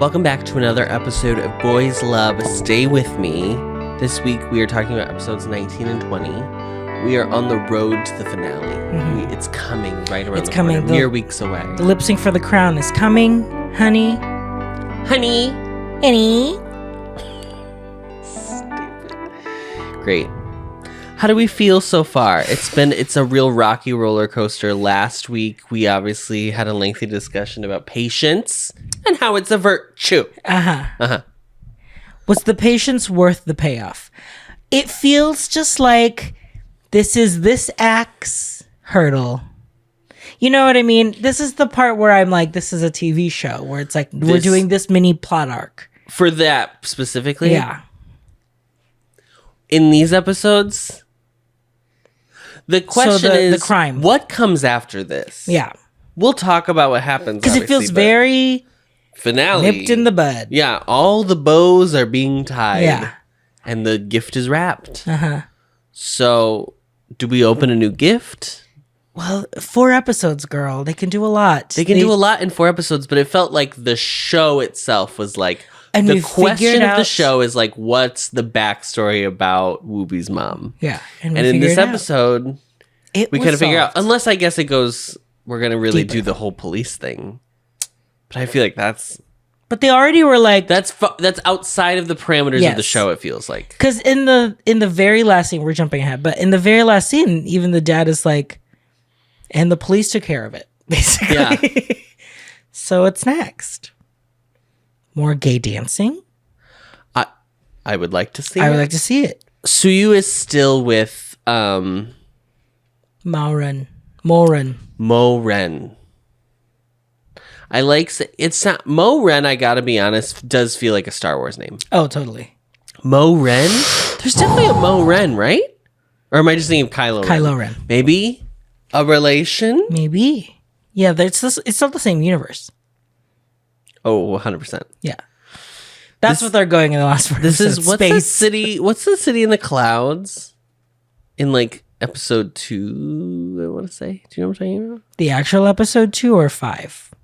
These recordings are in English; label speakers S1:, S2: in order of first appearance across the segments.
S1: Welcome back to another episode of Boys Love Stay With Me. This week we are talking about episodes 19 and 20. We are on the road to the finale.
S2: Mm-hmm.
S1: It's coming right around the
S2: coming.
S1: corner, mere weeks away.
S2: The lip sync for the crown is coming, honey.
S1: Honey.
S2: Honey.
S1: Stupid. Great. How do we feel so far? It's a real rocky roller coaster. Last week we obviously had a lengthy discussion about patience and how it's a virtue.
S2: Was the patience worth the payoff? It feels just like this is this act's hurdle. You know what I mean? This is the part where I'm like, this is a TV show where it's like we're doing this mini plot arc.
S1: For that specifically?
S2: Yeah.
S1: In these episodes, the question is,
S2: the crime.
S1: What comes after this?
S2: Yeah.
S1: We'll talk about what happens.
S2: Because it feels very
S1: finale.
S2: nipped in the bud.
S1: Yeah. All the bows are being tied.
S2: Yeah.
S1: And the gift is wrapped. So, do we open a new gift?
S2: Well, 4 episodes, girl. They can do a lot.
S1: They can do a lot in 4 episodes, but it felt like the show itself was like,
S2: and
S1: the question of the show is like, what's the backstory about Whoopi's mom?
S2: Yeah.
S1: And in this episode, we kind of figure out, unless I guess it goes, we're going to really do the whole police thing. But I feel like that's...
S2: But they already were like...
S1: That's outside of the parameters of the show, it feels like.
S2: Because in the very last scene, we're jumping ahead, but in the very last scene, even the dad is like, and the police took care of it, basically. Yeah. So it's next. More gay dancing.
S1: I would like to see
S2: I would like to see it.
S1: Suyu is still with
S2: Moren.
S1: I like it's not Moren. I gotta be honest, does feel like a Star Wars name.
S2: Oh, totally.
S1: Moren. There's definitely a Moren, right? Or am I just thinking of Kylo Ren?
S2: Kylo Ren.
S1: Maybe a relation.
S2: Maybe. Yeah, it's still the same universe.
S1: Oh, 100%.
S2: Yeah. That's what they're going in the last verse.
S1: This is what's the city in the clouds? In like episode 2, I want to say. Do you know what I'm talking about?
S2: The actual episode 2 or 5?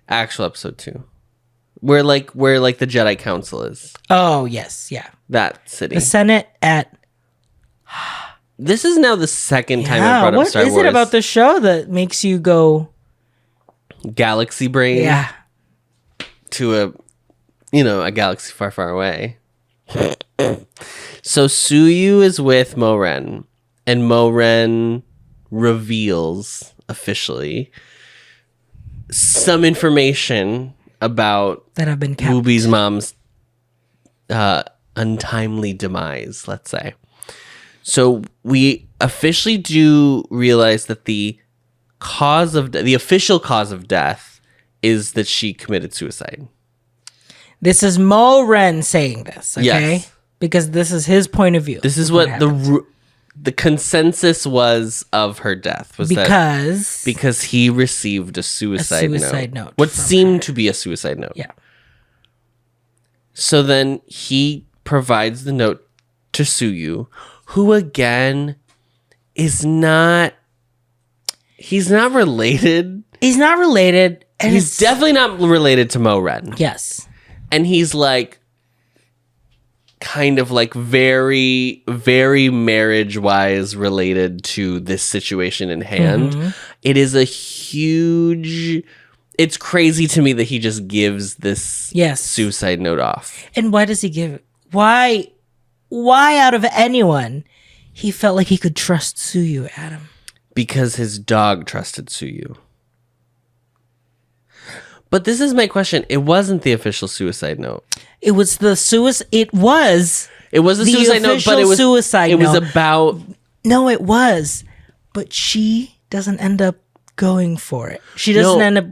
S1: Actual episode 2. Where the Jedi Council is.
S2: Oh, yes, yeah.
S1: That city.
S2: The Senate at...
S1: This is now the second time I brought up Star Wars.
S2: What is it about the show that makes you go...
S1: Galaxy brain?
S2: Yeah.
S1: To a galaxy far, far away. So Suyu is with Moren, and Moren reveals officially some information about
S2: that have been kept.
S1: Whoopi's mom's untimely demise, let's say. So we officially do realize that the official cause of death is that she committed suicide. This
S2: is Moren saying this, okay?
S1: Yes.
S2: Because this is his point of view.
S1: This is what the consensus was of her death. Because he received a suicide note. What seemed to be a suicide note.
S2: Yeah.
S1: So then he provides the note to Suyu, who again is not... He's not related.
S2: He's not related.
S1: And he's definitely not related to Moren.
S2: Yes.
S1: And he's like, kind of like very, very marriage-wise related to this situation in hand. Mm-hmm. It is a huge... It's crazy to me that he just gives this suicide note off.
S2: And why does he give it? Why out of anyone, he felt like he could trust Suyu, Adam?
S1: Because his dog trusted Suyu. But this is my question. It wasn't the official suicide note.
S2: It was the suicide. It was
S1: a suicide note, but it was suicide. It was about.
S2: No, it was, but she doesn't end up going for it. She doesn't end up.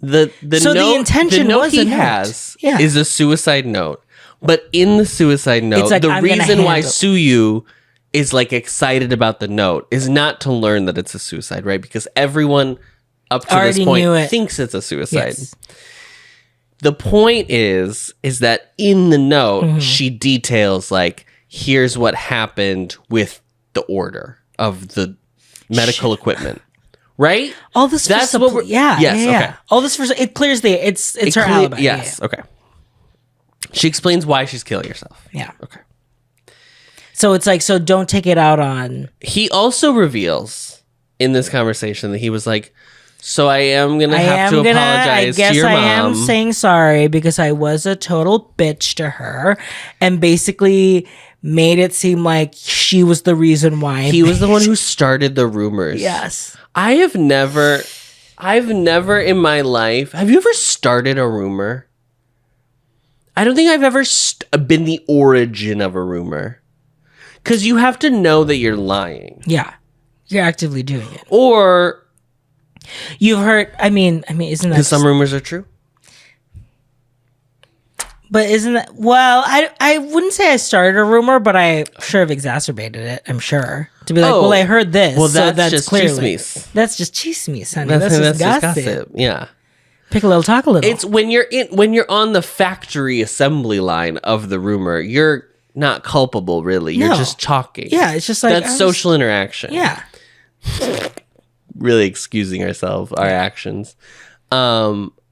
S1: The intention note he has is a suicide note, but in the suicide note, like, the reason why Suyu is like excited about the note is not to learn that it's a suicide, right? Because everyone up to this point thinks it's a suicide. Yes. The point is that in the note, she details like, here's what happened with the order of the medical equipment. right?
S2: All this
S1: That's
S2: for
S1: what we're,
S2: yeah.
S1: Okay.
S2: All this for it clears it's her alibi.
S1: Yes.
S2: Yeah.
S1: Okay. She explains why she's killing herself.
S2: Yeah.
S1: Okay.
S2: So it's like, so don't take it out on.
S1: He also reveals in this conversation that he was like, so I am gonna have to apologize to your mom.
S2: I am saying sorry because I was a total bitch to her, and basically made it seem like she was the reason why.
S1: He was the one who started the rumors.
S2: Yes.
S1: I've never in my life. Have you ever started a rumor? I don't think I've ever been the origin of a rumor. Because you have to know that you're lying.
S2: Yeah. You're actively doing it.
S1: Or
S2: you've heard, I mean, isn't that...
S1: Because some rumors are true.
S2: But isn't that... Well, I wouldn't say I started a rumor, but I sure have exacerbated it, I'm sure. To be like, well, I heard this.
S1: Well, that's just clearly...
S2: That's just chismes, honey. That's just gossip.
S1: Yeah.
S2: Pick a little, talk a little.
S1: It's when you're on the factory assembly line of the rumor, you're not culpable, really. You're just talking.
S2: Yeah, it's just like...
S1: That's social interaction.
S2: Yeah.
S1: Really excusing our actions.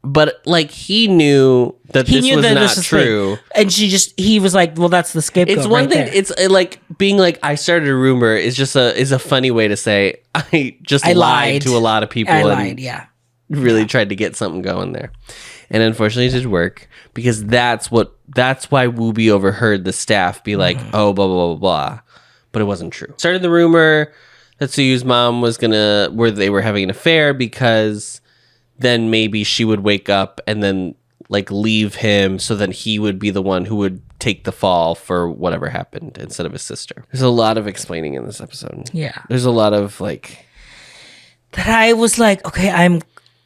S1: But like he knew that this was not true.
S2: And he was like, well, that's the scapegoat.
S1: It's one thing.
S2: There.
S1: It's like being like, I started a rumor is a funny way to say I lied to a lot of people.
S2: I lied, yeah.
S1: Really tried to get something going there. And unfortunately it didn't work because that's why Wooby overheard the staff be like, oh, blah, blah, blah, blah. But it wasn't true. Started the rumor that Suyu's mom was where they were having an affair because then maybe she would wake up and then like leave him so then he would be the one who would take the fall for whatever happened instead of his sister. There's a lot of explaining in this episode.
S2: Yeah.
S1: There's a lot of like...
S2: That I was like, okay,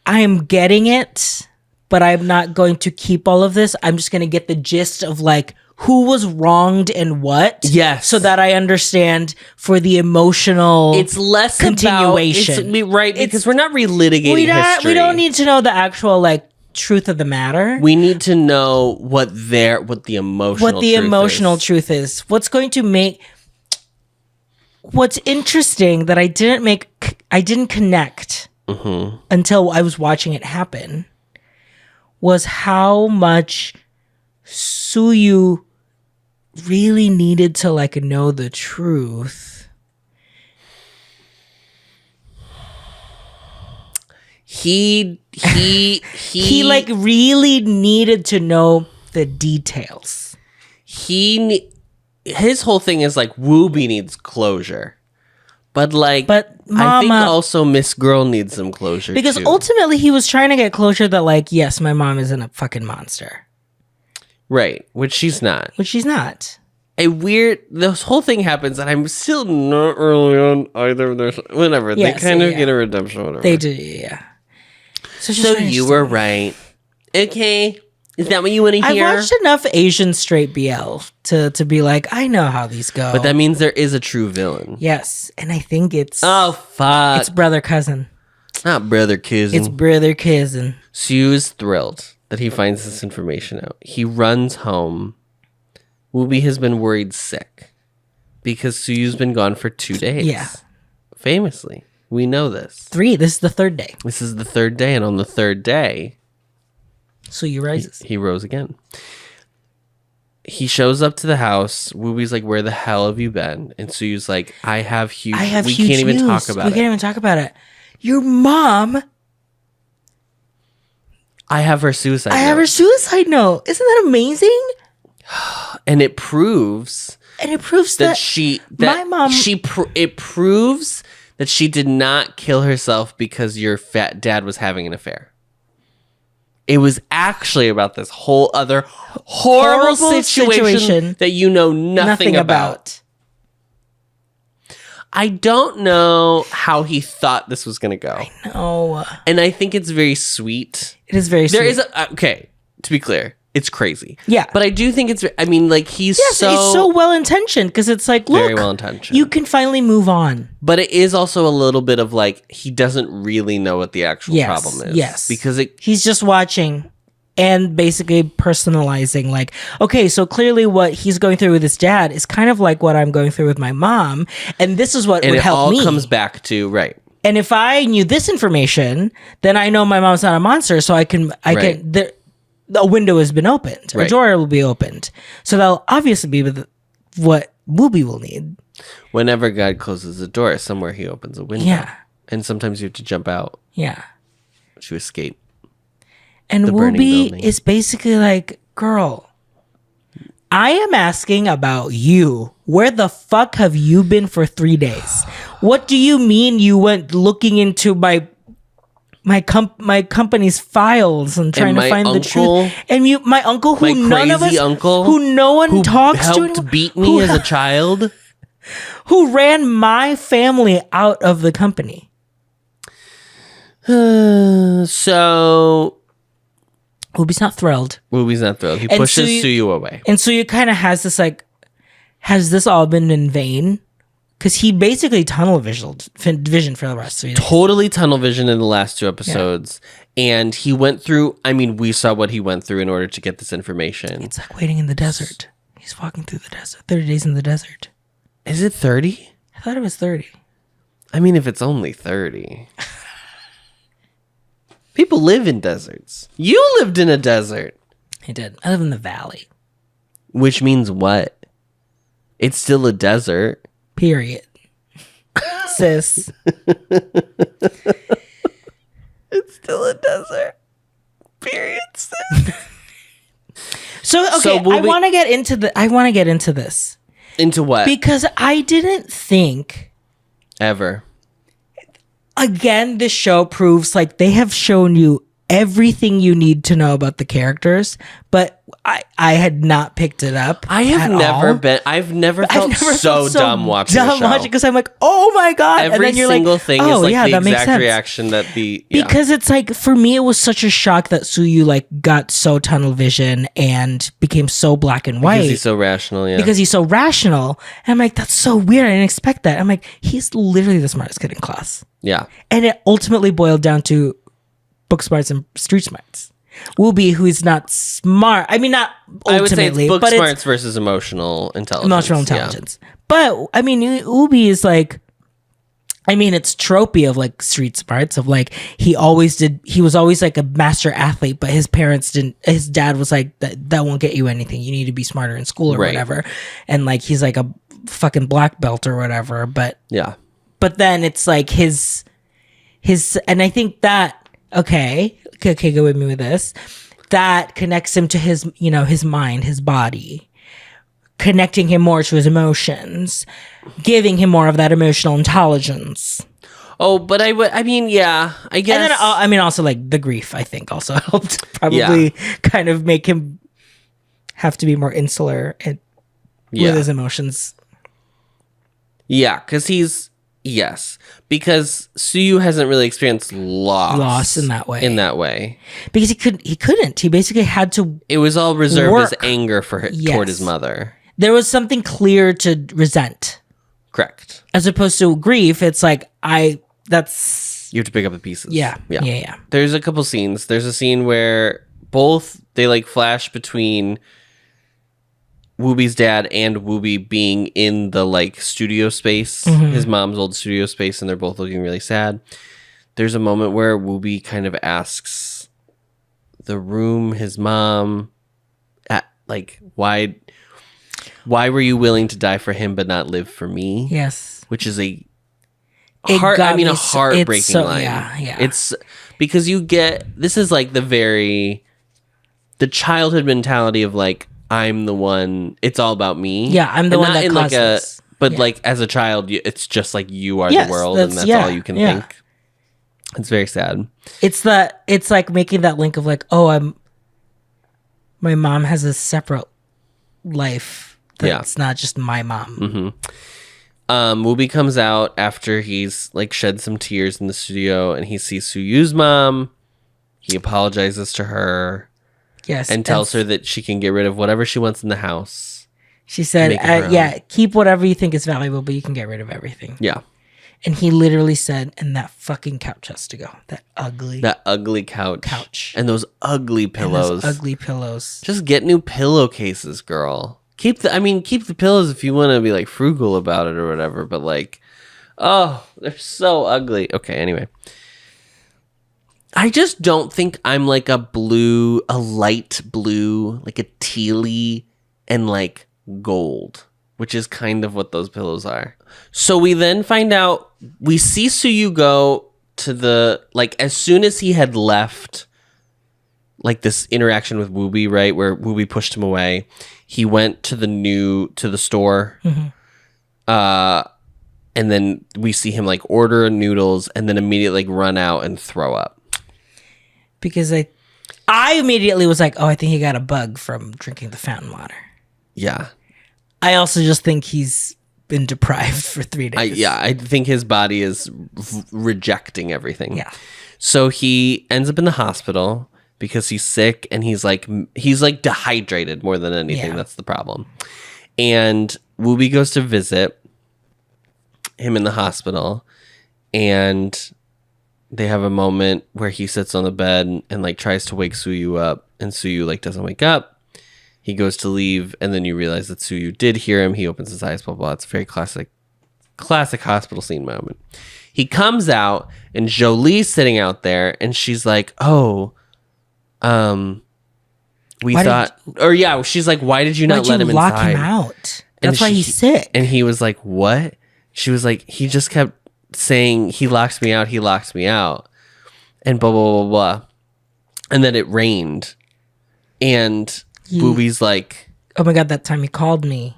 S2: I'm getting it, but I'm not going to keep all of this. I'm just going to get the gist of like who was wronged and what.
S1: Yes.
S2: So that I understand for the emotional
S1: it's less
S2: continuation.
S1: Because we're not relitigating history.
S2: We don't need to know the actual like truth of the matter.
S1: We need to know what the emotional
S2: truth is. What's going to make... What's interesting that I didn't connect until I was watching it happen was how much Suyu really needed to like know the truth.
S1: He
S2: like really needed to know the details.
S1: His whole thing is like Wooby needs closure. But Mama, I think also Miss Girl needs some closure
S2: because
S1: too.
S2: Ultimately he was trying to get closure that like, yes, my mom isn't a fucking monster.
S1: Right, which she's not. This whole thing happens and I'm still not really on either of their... Whatever, they kind of get a redemption, whatever.
S2: They do, yeah.
S1: So you were right. Okay. Is that what you want to hear?
S2: I've watched enough Asian straight BL to be like, I know how these go.
S1: But that means there is a true villain.
S2: Yes, and I think it's...
S1: Oh, fuck.
S2: It's brother cousin.
S1: Not brother cousin.
S2: It's brother cousin.
S1: Sue is thrilled that he finds this information out. He runs home. Wooby has been worried sick because Suyu's been gone for 2 days.
S2: Yeah.
S1: Famously. We know this.
S2: 3. This is the third day.
S1: This is the third day, and on the third day...
S2: Suyu rises.
S1: He rose again. He shows up to the house. Wooby's like, where the hell have you been? And Suyu's like, I have huge news. We can't even talk about it.
S2: Your mom...
S1: I have her suicide note.
S2: Isn't that amazing?
S1: And it proves...
S2: my mom...
S1: It proves that she did not kill herself because your fat dad was having an affair. It was actually about this whole other horrible situation that you know nothing about. I don't know how he thought this was going to go.
S2: I know.
S1: And I think it's very sweet.
S2: It is very sweet.
S1: Okay, to be clear, it's crazy.
S2: Yeah.
S1: But I do think it's
S2: it's so well-intentioned because it's like, look,
S1: very well-intentioned.
S2: You can finally move on.
S1: But it is also a little bit of like, he doesn't really know what the actual problem is.
S2: Yes.
S1: Because
S2: he's just watching and basically personalizing like, okay, so clearly what he's going through with his dad is kind of like what I'm going through with my mom. And this is what would help me.
S1: It all comes back to, right.
S2: And if I knew this information, then I know my mom's not a monster, so I can the window has been opened, or a door will be opened. So that'll obviously be what Wooby will need.
S1: Whenever God closes a door, somewhere he opens a window.
S2: Yeah.
S1: And sometimes you have to jump out.
S2: Yeah.
S1: To escape.
S2: And Wooby is basically like, girl, I am asking about you. Where the fuck have you been for 3 days? What do you mean you went looking into my company's files and trying to find the truth? And my uncle, who none of us, who no one talks to,
S1: helped beat me as a child,
S2: who ran my family out of the company.
S1: So
S2: Wooby's not thrilled.
S1: He pushes Suyu away.
S2: And Suyu kind of has this like, has this all been in vain? Because he basically tunnel vision for the rest of it.
S1: Totally tunnel vision in the last 2 episodes. Yeah. And he went through, I mean, we saw what he went through in order to get this information.
S2: It's like waiting in the desert. He's walking through the desert. 30 days in the desert.
S1: Is it 30?
S2: I thought it was 30.
S1: I mean, if it's only 30. People live in deserts. You lived in a desert.
S2: I did. I live in the valley.
S1: Which means what? It's still a desert.
S2: Period. Sis.
S1: It's still a desert. Period, sis.
S2: So I want to get into this.
S1: Into what?
S2: Because I didn't think
S1: ever.
S2: Again, this show proves like they have shown you everything you need to know about the characters, but I had not picked it up.
S1: I've never felt so dumb watching the show.
S2: Because I'm like, oh my God.
S1: Every
S2: and then you're
S1: single
S2: like,
S1: thing is like the exact reaction that
S2: because it's like, for me, it was such a shock that Suyu like got so tunnel vision and became so black and white.
S1: Because he's so rational, yeah.
S2: Because he's so rational. And I'm like, that's so weird. I didn't expect that. I'm like, he's literally the smartest kid in class.
S1: Yeah.
S2: And it ultimately boiled down to book smarts and street smarts. Wooby, who is not smart. I mean, not ultimately. I would say it's
S1: book smarts versus emotional intelligence.
S2: Emotional intelligence. Yeah. But, I mean, Wooby is like, I mean, it's tropey of like street smarts of like, he was always like a master athlete, but his dad was like, that won't get you anything. You need to be smarter in school or whatever. And like, he's like a fucking black belt or whatever. But
S1: yeah.
S2: But then it's like his, and I think that, okay, go with me with this. That connects him to his, his mind, his body, connecting him more to his emotions, giving him more of that emotional intelligence.
S1: Oh, but I mean, yeah, I guess.
S2: And then, also like the grief, I think also helped probably kind of make him have to be more insular with his emotions. Yeah,
S1: because Suyu hasn't really experienced loss
S2: in that way. Because he couldn't. He basically had to.
S1: It was all reserved as anger toward his mother.
S2: There was something clear to resent.
S1: Correct.
S2: As opposed to grief, it's like you have
S1: to pick up the pieces.
S2: Yeah.
S1: There's a couple scenes. There's a scene where they like flash between Wooby's dad and Wooby being in the like studio space, his mom's old studio space, and they're both looking really sad. There's a moment where Wooby kind of asks the room, his mom, like, why were you willing to die for him but not live for me?
S2: Yes.
S1: Which is a heartbreaking line.
S2: Yeah.
S1: It's because this is like the childhood mentality of like, I'm the one. It's all about me.
S2: Yeah, I'm the one that causes.
S1: Like as a child, it's just like you are the world, and that's all you can think. It's very sad.
S2: It's like making that link of like, oh, my mom has a separate life. That's not just my mom.
S1: Mm-hmm. Wooby comes out after he's like shed some tears in the studio, and he sees Suyu's mom. He apologizes to her.
S2: Yes.
S1: And tells her that she can get rid of whatever she wants in the house.
S2: She said, keep whatever you think is valuable, but you can get rid of everything.
S1: Yeah.
S2: And he literally said, and that fucking couch has to go. That ugly couch.
S1: And those ugly pillows.
S2: Just
S1: get new pillowcases, girl. Keep the pillows if you want to be like frugal about it or whatever, but like, Oh, they're so ugly. Okay, anyway. I just don't think I'm like a light blue, like a tealy and like gold, which is kind of what those pillows are. So we then find out, we see Suyu go to the, like, as soon as he had left, like, this interaction with Wooby, right, where Wooby pushed him away, he went to the store, and then we see him, like, order noodles and then immediately, like, run out and throw up.
S2: Because I immediately was like, oh, I think he got a bug from drinking the fountain water.
S1: Yeah.
S2: I also just think he's been deprived for 3 days.
S1: I think his body is rejecting everything.
S2: Yeah.
S1: So he ends up in the hospital because he's sick and he's like dehydrated more than anything. Yeah. That's the problem. And Wooby goes to visit him in the hospital, and they have a moment where he sits on the bed and like tries to wake Suyu up, and Suyu like doesn't wake up. He goes to leave, and then you realize that Suyu did hear him. He opens his eyes, blah, blah. It's a very classic hospital scene moment. He comes out, and Jolie's sitting out there, and she's like, oh, she's like, why did you not let him inside?
S2: Lock him out? That's why he's sick.
S1: And he was like, what? She was like, he just kept saying, he locks me out, and blah, blah, blah, blah. And then it rained. And Wooby's like,
S2: oh my God, that time he called me.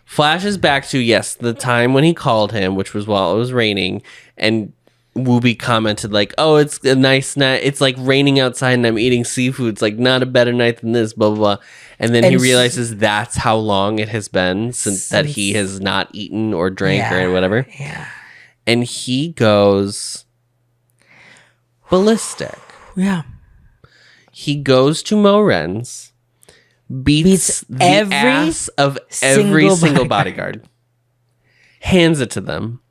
S1: Flashes back to, yes, the time when he called him, which was while it was raining. And Wooby commented like, oh, it's a nice night. It's like raining outside and I'm eating seafood. It's like not a better night than this, blah, blah, blah. And then he realizes that's how long it has been since that he has not eaten or drank or whatever.
S2: Yeah.
S1: And he goes ballistic.
S2: Yeah.
S1: He goes to Moren's, beats the ass of every single bodyguard, hands it to them.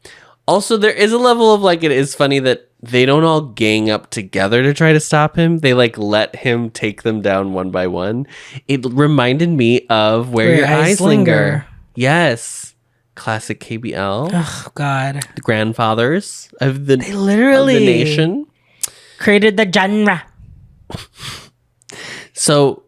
S1: Also, there is a level of like, it is funny that they don't all gang up together to try to stop him. They like let him take them down one by one. It reminded me of Where Your Eyes Linger. Yes. Classic KBL.
S2: Oh, God.
S1: The grandfathers of the nation.
S2: Created the genre.
S1: So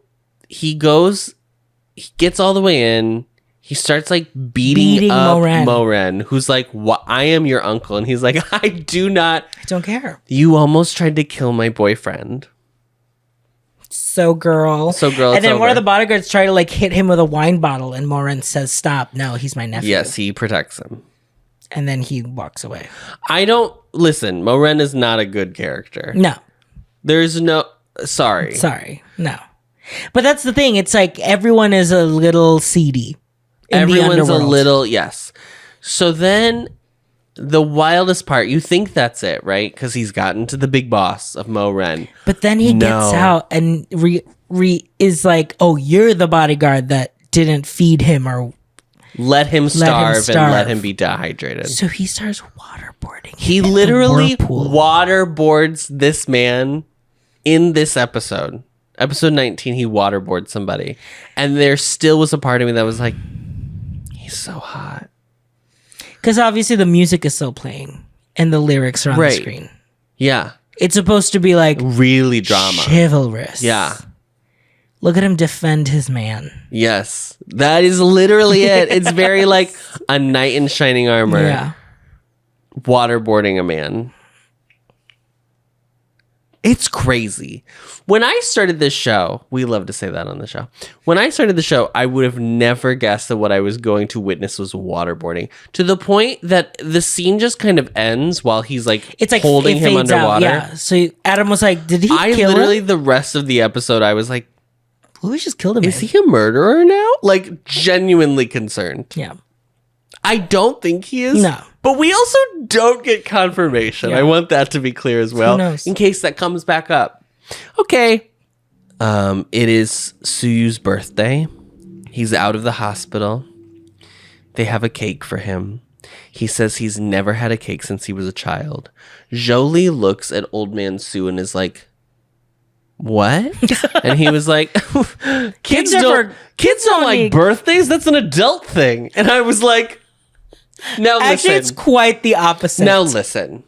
S1: he gets all the way in. He starts like beating up Moren, who's like, I am your uncle. And he's like, I
S2: don't care.
S1: You almost tried to kill my boyfriend.
S2: So girl. And then one of the bodyguards try to like hit him with a wine bottle, and Moren says, stop. No, he's my nephew.
S1: Yes, he protects him.
S2: And then he walks away.
S1: Listen, Moren is not a good character.
S2: No.
S1: There's no, sorry.
S2: No. But that's the thing. It's like everyone is a little seedy.
S1: Everyone's a little, yes. So then the wildest part, you think that's it, right? Because he's gotten to the big boss of Moren.
S2: But then he gets out and is like, oh, you're the bodyguard that didn't feed him or
S1: let him starve and let him be dehydrated.
S2: So he starts waterboarding.
S1: He literally waterboards this man in this episode. Episode 19, he waterboards somebody. And there still was a part of me that was like, he's so hot.
S2: Because obviously the music is still playing and the lyrics are on the screen.
S1: Yeah.
S2: It's supposed to be like
S1: really drama.
S2: Chivalrous.
S1: Yeah.
S2: Look at him defend his man.
S1: Yes. That is literally it. It's very like a knight in shining armor.
S2: Yeah.
S1: Waterboarding a man. It's crazy. When I started this show, we love to say that on the show. When I started the show, I would have never guessed that what I was going to witness was waterboarding. To the point that the scene just kind of ends while he's like, holding him underwater.
S2: Yeah. So Adam was like, did he kill him?
S1: The rest of the episode, I was like,
S2: Louis just killed him.
S1: Is he a murderer now? Like, genuinely concerned.
S2: Yeah.
S1: I don't think he is.
S2: No.
S1: But we also don't get confirmation. Yeah. I want that to be clear as well.
S2: Who knows?
S1: In case that comes back up. Okay. It is Suyu's birthday. He's out of the hospital. They have a cake for him. He says he's never had a cake since he was a child. Jolie looks at old man Sue and is like, what? And he was like, kids don't like birthdays. That's an adult thing. And I was like, Now listen.
S2: Actually, it's quite the opposite.
S1: Now listen.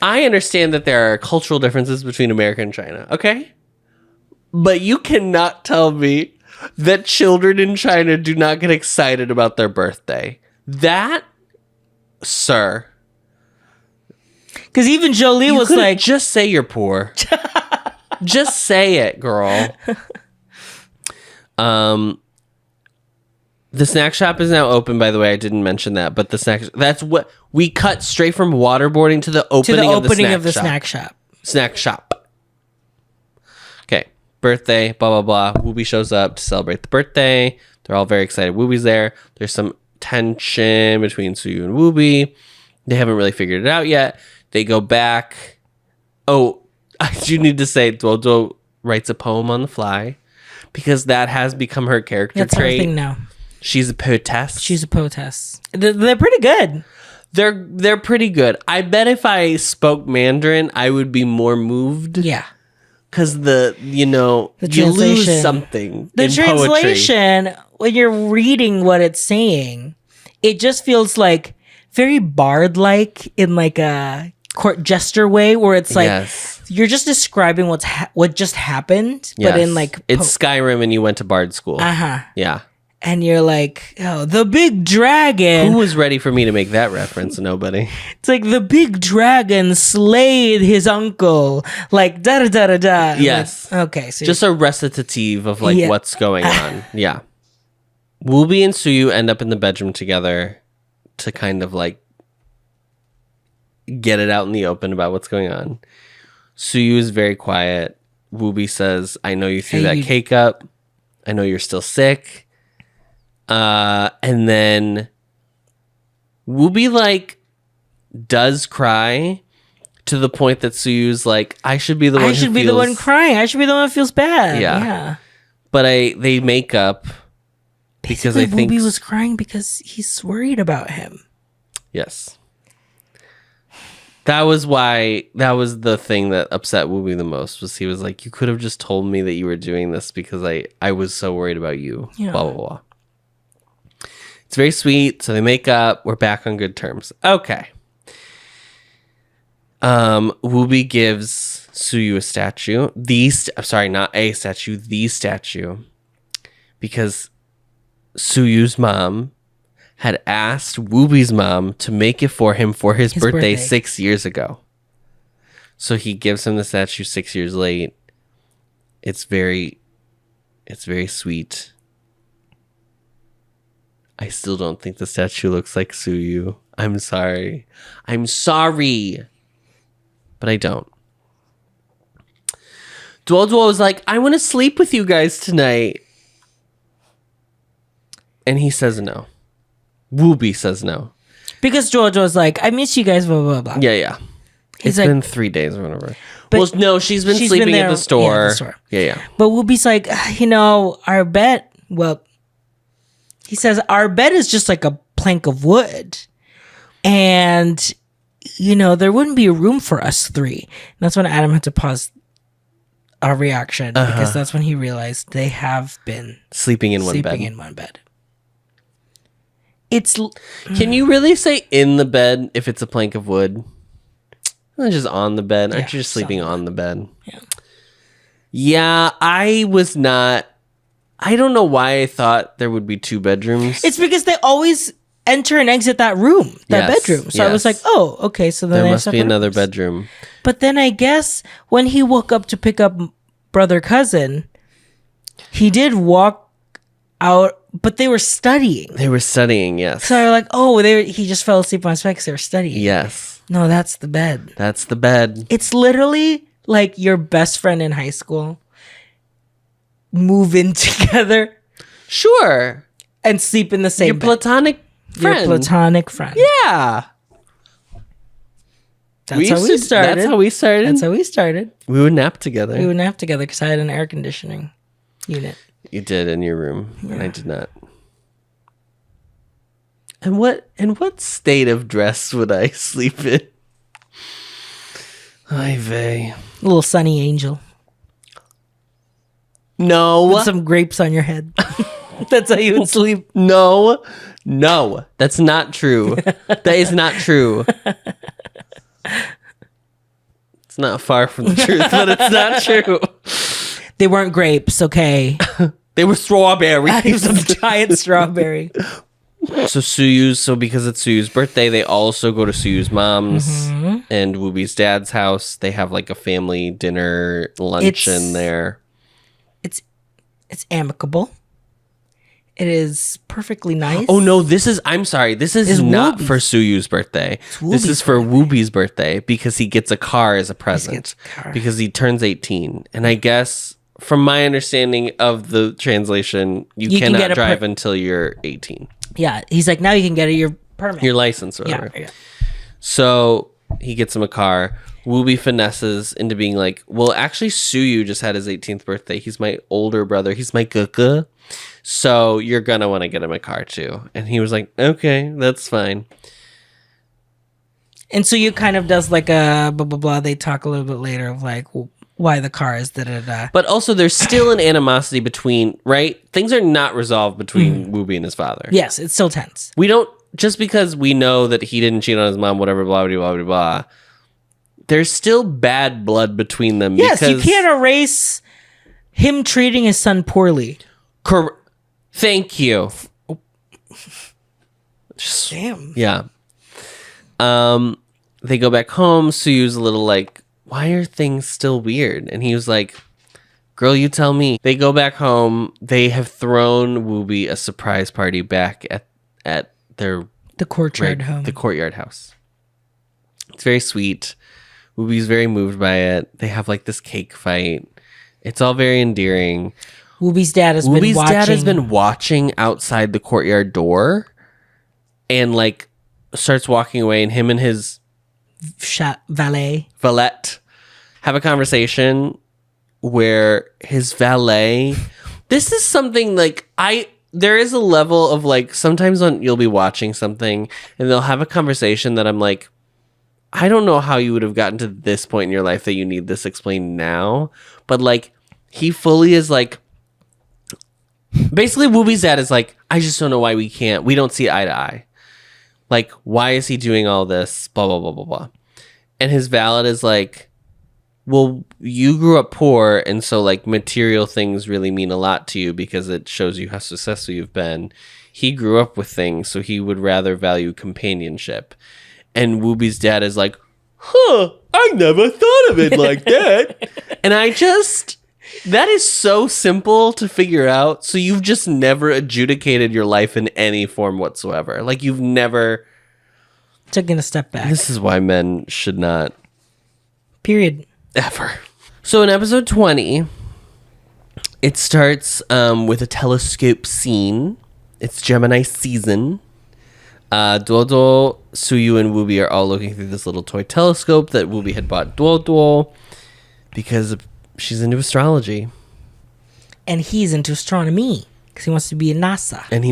S1: I understand that there are cultural differences between America and China, okay? But you cannot tell me that children in China do not get excited about their birthday. That, sir.
S2: Because even Jolie was like...
S1: Just say you're poor. Just say it, girl. The snack shop is now open, by the way. I didn't mention that, but that's what we cut straight from waterboarding to the opening of the snack shop. Snack shop. Okay. Birthday, blah, blah, blah. Wooby shows up to celebrate the birthday. They're all very excited. Wooby's there. There's some tension between Suyu and Wooby. They haven't really figured it out yet. They go back. Oh, I do need to say Duo writes a poem on the fly because that has become her character trait. That's her thing now. She's a poetess. They're pretty good. They're pretty good. I bet if I spoke Mandarin, I would be more moved. Yeah. Because you lose something. The translation, poetry.
S2: When you're reading what it's saying, it just feels like very bard-like in like a court jester way, where it's like you're just describing what just happened, but in like
S1: it's Skyrim and you went to bard school. Yeah.
S2: And you're like, oh, the big dragon.
S1: Who was ready for me to make that reference? Nobody.
S2: It's like the big dragon slayed his uncle. Like, da-da-da-da-da.
S1: Yes.
S2: Like, okay. So
S1: just a recitative of like what's going on. Yeah. Wooby and Suyu end up in the bedroom together to kind of like get it out in the open about what's going on. Suyu is very quiet. Wooby says, I know you threw that cake up. I know you're still sick. And then Wooby like does cry to the point that Suyu's like, I should be the one
S2: crying. I should be the one who feels bad. Yeah.
S1: But they make up because I think
S2: Wooby was crying because he's worried about him.
S1: Yes. That was the thing that upset Wooby the most, was he was like, you could have just told me that you were doing this because I was so worried about you. Yeah. Blah, blah, blah. It's very sweet. So they make up. We're back on good terms. Okay. Wooby gives Suyu a statue. Not a statue. The statue. Because Suyu's mom had asked Wooby's mom to make it for him for his birthday 6 years ago. So he gives him the statue 6 years late. It's very sweet. I still don't think the statue looks like Suyu. I'm sorry. But I don't. Duo was like, I want to sleep with you guys tonight. And he says no. Wooby says no.
S2: Because Jojo's like, I miss you guys, blah, blah, blah.
S1: Yeah. It's been 3 days or whatever. Well, no, she's been sleeping at the store. Yeah.
S2: But Wooby's like, our bed, he says, our bed is just like a plank of wood. And, there wouldn't be a room for us three. And that's when Adam had to pause our reaction. Because that's when he realized they have been
S1: sleeping in one
S2: bed.
S1: Can you really say in the bed if it's a plank of wood? Not just on the bed. Aren't you just sleeping on the bed? Yeah, I don't know why I thought there would be 2 bedrooms.
S2: It's because they always enter and exit that bedroom. So I was like, oh, okay. So then
S1: there must be another bedroom.
S2: But then I guess when he woke up to pick up brother cousin, he did walk out. But they were studying.
S1: Yes.
S2: So they're like, he just fell asleep on his bed because they were studying.
S1: Yes.
S2: No, that's the bed.
S1: It's
S2: literally like your best friend in high school move in together.
S1: Sure.
S2: And sleep in the same bed.
S1: Platonic friend.
S2: Your platonic friend.
S1: Yeah.
S2: That's how we started.
S1: We would nap together.
S2: Because I had an air conditioning unit.
S1: You did in your room, and I did not. And what state of dress would I sleep in? Ay vey.
S2: A little sunny angel.
S1: No.
S2: With some grapes on your head. That's how you would sleep.
S1: No, that's not true. That is not true. It's not far from the truth, but it's not true.
S2: They weren't grapes, okay?
S1: They were strawberries.
S2: Some giant strawberry.
S1: So because it's Suyu's birthday, they also go to Suyu's mom's and Wooby's dad's house. They have like a family dinner luncheon there.
S2: It's amicable. It is perfectly nice.
S1: Oh no, I'm sorry. This is not Wooby's. For Suyu's birthday. This is for Wooby's birthday because he gets a car as a present because he turns 18. And I guess from my understanding of the translation, you cannot drive until you're 18.
S2: Yeah, he's like, now you can get your permit.
S1: Your license or whatever.
S2: Yeah.
S1: So he gets him a car. Wooby finesses into being like, well, actually, Suyu just had his 18th birthday. He's my older brother. He's my kuka. So you're going to want to get him a car too. And he was like, okay, that's fine.
S2: And Suyu kind of does like a blah, blah, blah. They talk a little bit later of like, why the car is da-da-da.
S1: But also there's still an animosity between, right? Things are not resolved between Wooby and his father.
S2: Yes, it's still tense.
S1: We don't, just because we know that he didn't cheat on his mom, whatever, blah, blah, blah, blah, blah. There's still bad blood between them.
S2: Yes, you can't erase him treating his son poorly.
S1: Thank you.
S2: Damn.
S1: Yeah. They go back home. Suyu's a little like, why are things still weird? And he was like, girl, you tell me. They go back home. They have thrown Wooby a surprise party back at the courtyard home. The courtyard house. It's very sweet. Wooby's very moved by it. They have like this cake fight. It's all very endearing.
S2: Wooby's dad has
S1: been watching outside the courtyard door and like starts walking away, and him and his valet have a conversation where his valet, this is something like there is a level of like, sometimes you'll be watching something and they'll have a conversation that I'm like, I don't know how you would have gotten to this point in your life that you need this explained now. But like, he fully is like, basically Wooby's dad is like, I just don't know why we don't see eye to eye. Like, why is he doing all this? Blah, blah, blah, blah, blah. And his valet is like, well, you grew up poor, and so like material things really mean a lot to you because it shows you how successful you've been. He grew up with things, so he would rather value companionship. And Wooby's dad is like, I never thought of it like that. And that is so simple to figure out. So you've just never adjudicated your life in any form whatsoever. Like, you've never
S2: taken a step back.
S1: This is why men should not.
S2: Period.
S1: Ever. So in episode 20, it starts with a telescope scene. It's Gemini season. Duoduo, Suyu, and Wooby are all looking through this little toy telescope that Wooby had bought Duoduo because she's into astrology.
S2: And he's into astronomy because he wants to be a NASA.
S1: And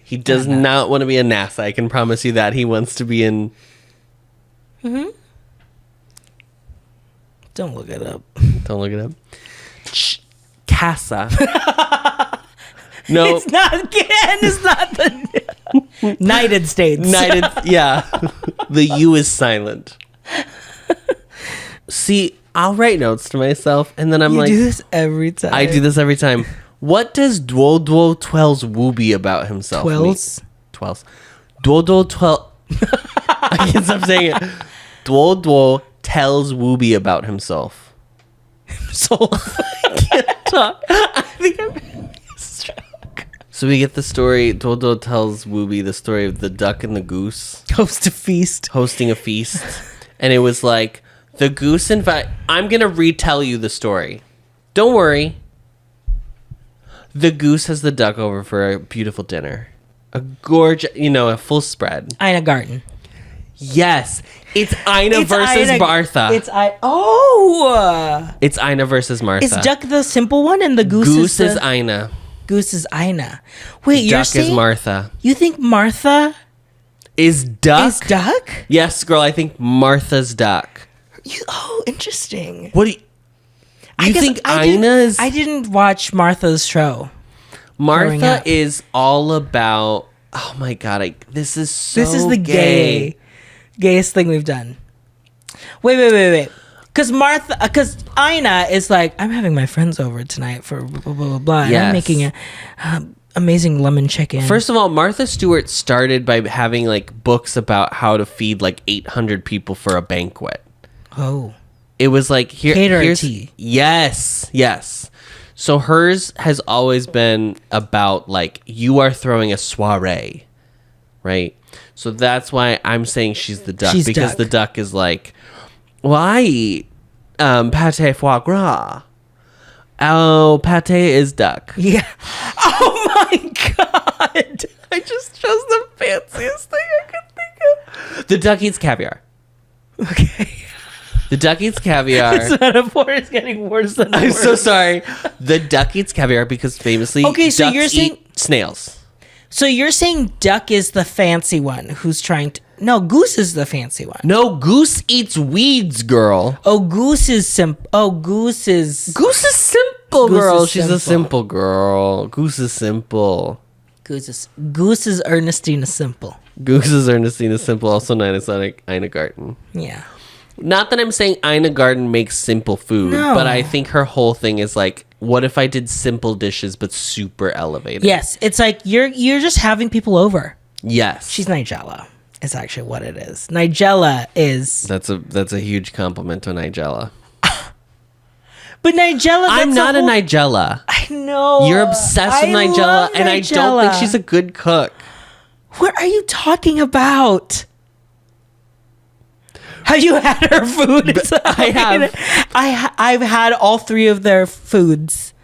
S1: he does not want to be a NASA. I can promise you that. He wants to be in...
S2: Mm-hmm. Don't look it up.
S1: Don't look it up. Casa. No.
S2: It's not the United States.
S1: Yeah. The U is silent. See, I'll write notes to myself, and then you
S2: do this every time.
S1: I do this every time. What does Duoduo tells Wooby about himself? Twelves. Duoduo I can't stop saying it. Duoduo tells Wooby about himself. I can't talk. I think I'm having a stroke. So we get the story. Duoduo tells Wooby the story of the duck and the goose. Hosting a feast. And it was like, the goose I'm going to retell you the story. Don't worry. The goose has the duck over for a beautiful dinner. A gorgeous, a full spread.
S2: Ina Garten.
S1: Yes. It's Ina versus Martha.
S2: It's
S1: Ina versus Martha.
S2: Is Duck the simple one and the goose
S1: is Ina.
S2: Goose is Ina. Wait, you're saying...
S1: Duck is Martha.
S2: You think Martha...
S1: Is Duck?
S2: Yes,
S1: girl, I think Martha's Duck.
S2: Interesting.
S1: What do you think Ina is...
S2: I didn't watch Martha's show.
S1: Martha is all about. Oh my god! This is
S2: the gayest thing we've done. Wait. Because Ina is like, I'm having my friends over tonight for blah, blah, blah, blah. And I'm making a amazing lemon chicken.
S1: First of all, Martha Stewart started by having like books about how to feed like 800 people for a banquet.
S2: Oh.
S1: It was like, here's...
S2: tea.
S1: Yes. So hers has always been about like, you are throwing a soiree, right? So that's why I'm saying she's the duck. Because the duck is like... Well, I eat pate foie gras. Oh, pate is duck.
S2: Yeah. Oh my god.
S1: I just chose the fanciest thing I could think of. The duck eats caviar.
S2: Okay.
S1: The duck eats caviar.
S2: This metaphor is getting worse than worse.
S1: I'm so sorry. The duck eats caviar because famously ducks eat snails.
S2: So you're saying duck is the fancy one who's trying to... No, goose is the fancy one.
S1: No, goose eats weeds, girl.
S2: Oh, goose is simple. Oh, goose is
S1: simple, girl. She's a simple girl. Goose is simple.
S2: Goose is Ernestina Simple.
S1: Goose is Ernestina Simple, also known as Ina Garten.
S2: Yeah.
S1: Not that I'm saying Ina Garten makes simple food, but I think her whole thing is like, what if I did simple dishes but super elevated?
S2: Yes, it's like you're just having people over.
S1: Yes.
S2: She's Nigella. Is actually what it is. Nigella is...
S1: That's a huge compliment to Nigella.
S2: But Nigella...
S1: I'm not a Nigella.
S2: I know.
S1: You're obsessed with Nigella, and I don't think she's a good cook.
S2: What are you talking about? Have you had her food?
S1: I have.
S2: I've had all three of their foods.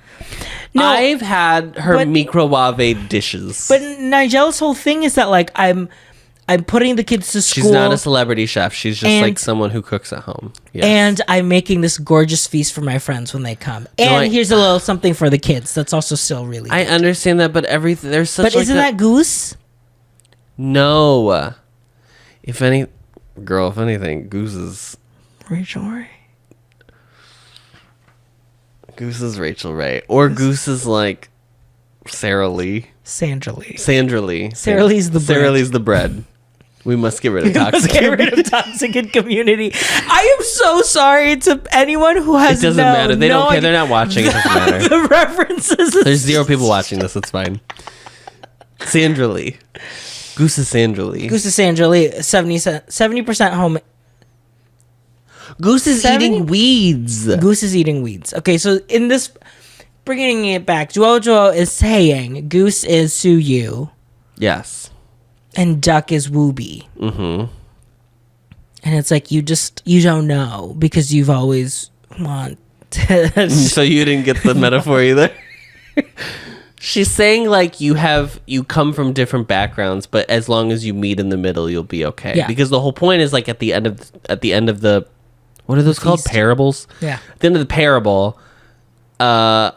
S1: No, I've had her microwave dishes.
S2: But Nigella's whole thing is that like I'm putting the kids to school.
S1: She's not a celebrity chef. She's just like someone who cooks at home. Yes.
S2: And I'm making this gorgeous feast for my friends when they come. And here's a little something for the kids. That's also still really good.
S1: I understand that, but everything there's such.
S2: But isn't that goose?
S1: No. If anything, Goose is
S2: Rachel Ray.
S1: Goose is Rachel Ray, or Goose is like Sandra Lee.
S2: Sandra Lee's
S1: the bread. We must get rid of
S2: toxic in community. I am so sorry to anyone who has.
S1: It doesn't matter. They don't care. They're not watching. It doesn't matter.
S2: The references.
S1: There's 0 people watching this. It's fine. Sandra Lee. Goose is Sandra Lee.
S2: 70% home.
S1: Goose is eating weeds.
S2: Goose is eating weeds. Okay, so in this, bringing it back, Jojo is saying Goose is Suyu.
S1: Yes.
S2: And Duck is Wooby.
S1: Mm-hmm.
S2: And it's like, you don't know because you've always wanted.
S1: So you didn't get the metaphor either? She's saying like you come from different backgrounds, but as long as you meet in the middle, you'll be okay.
S2: Yeah.
S1: Because the whole point is like at the end of the, what are those called? Parables?
S2: Yeah.
S1: At the end of the parable,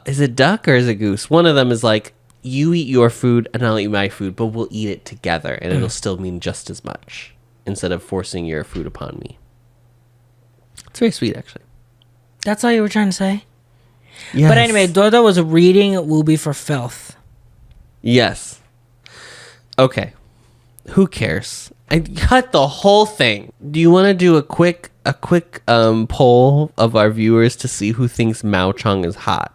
S1: is it duck or is it goose? One of them is like, you eat your food and I'll eat my food, but we'll eat it together and it'll still mean just as much instead of forcing your food upon me. It's very sweet, actually.
S2: That's all you were trying to say?
S1: Yes.
S2: But anyway, Dodo was reading Wooby for filth.
S1: Yes. Okay. Who cares? I cut the whole thing. Do you want to do a quick poll of our viewers to see who thinks Mao Chong is hot?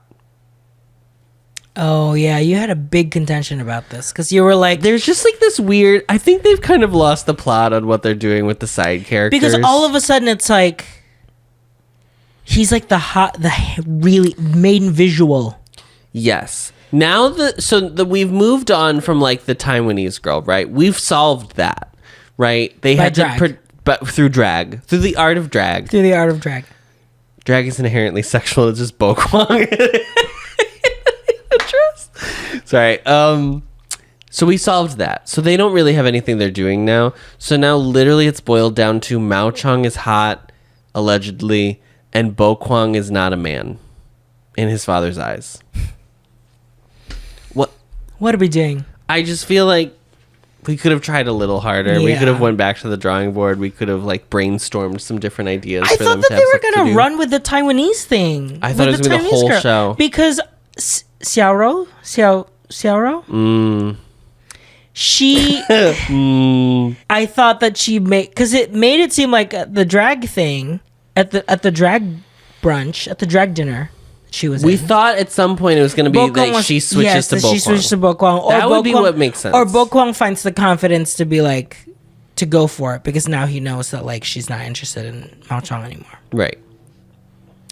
S2: Oh, yeah. You had a big contention about this because you were like...
S1: There's just like this weird... I think they've kind of lost the plot on what they're doing with the side characters.
S2: Because all of a sudden it's like... He's like the really main visual.
S1: Yes. Now we've moved on from like the Taiwanese girl, right? We've solved that, right? They had to, but through drag, through the art of drag.
S2: Through the art of drag.
S1: Drag is inherently sexual. It's just Bo Kwang. Sorry. So we solved that. So they don't really have anything they're doing now. So now literally it's boiled down to Mao Chong is hot, allegedly. And Bo Kwang is not a man in his father's eyes. What
S2: are we doing?
S1: I just feel like we could have tried a little harder. Yeah. We could have went back to the drawing board. We could have like brainstormed some different ideas.
S2: I thought that they were going to run with the Taiwanese thing.
S1: I thought it was going to be the whole show.
S2: Because Xiao Xiaoro. She, I thought that she made, because it made it seem like the drag thing at the drag brunch, at the drag dinner she was
S1: We thought at some point it was going to be like she switches to Bo Kwang.
S2: She switches to Bo Kwang.
S1: That would be what makes sense.
S2: Or Bo Kwang finds the confidence to be like, to go for it, because now he knows that like she's not interested in Mao Chong anymore.
S1: Right.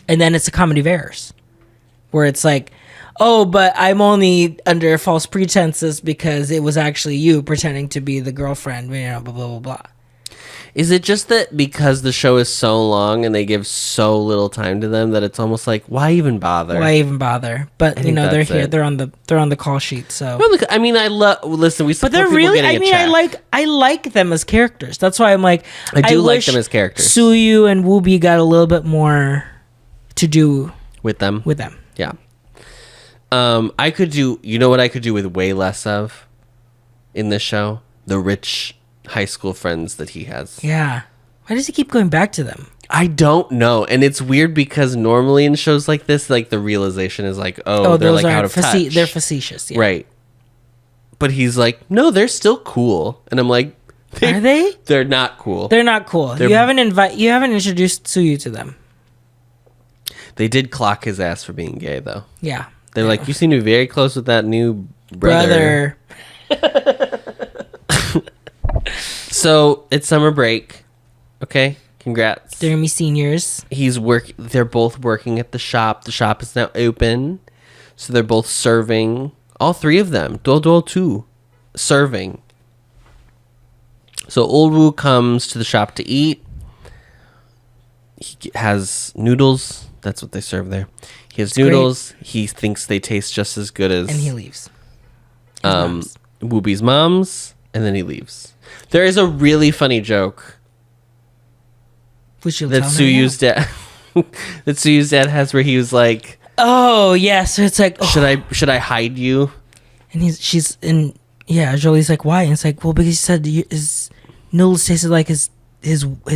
S2: And then it's a comedy of errors, where it's like, oh, but I'm only under false pretenses because it was actually you pretending to be the girlfriend, you know, blah, blah, blah, blah.
S1: Is it just that because the show is so long and they give so little time to them that it's almost like, why even bother?
S2: Why even bother? But you know, they're here. They're on the call sheet. So
S1: no, look, I mean, listen. We support
S2: but they're
S1: people
S2: really.
S1: getting
S2: I mean,
S1: a check.
S2: I like them as characters. That's why I'm like,
S1: I do like them as characters.
S2: Suyu and Woobi got a little bit more to do
S1: with them. Yeah. I could do. You know what I could do with way less of in this show? The rich high school friends that he has.
S2: Yeah. Why does he keep going back to them?
S1: I don't know. And it's weird because normally in shows like this, like the realization is like, oh they're like out of touch.
S2: They're facetious. Yeah.
S1: Right. But he's like, no, they're still cool. And I'm like,
S2: are they?
S1: They're not cool.
S2: They're not cool. You haven't introduced Suyu to them.
S1: They did clock his ass for being gay though.
S2: Yeah.
S1: They're like, you seem to be very close with that new brother. So it's summer break. Okay, congrats.
S2: They're me seniors.
S1: They're both working at the shop. The shop is now open, so they're both serving. All three of them, Duo too, serving. So Old Woo comes to the shop to eat. He has noodles. That's what they serve there. He has noodles. Great. He thinks they taste just as good as.
S2: And he leaves.
S1: Woobi's mom's, and then he leaves. There is a really funny joke that Suyu's dad that Suyu's dad has, where he was like,
S2: "Oh yeah," so it's like,
S1: oh. should I hide you?
S2: And Jolie's like, "Why?" And it's like, "Well, because he said his noodles tasted like his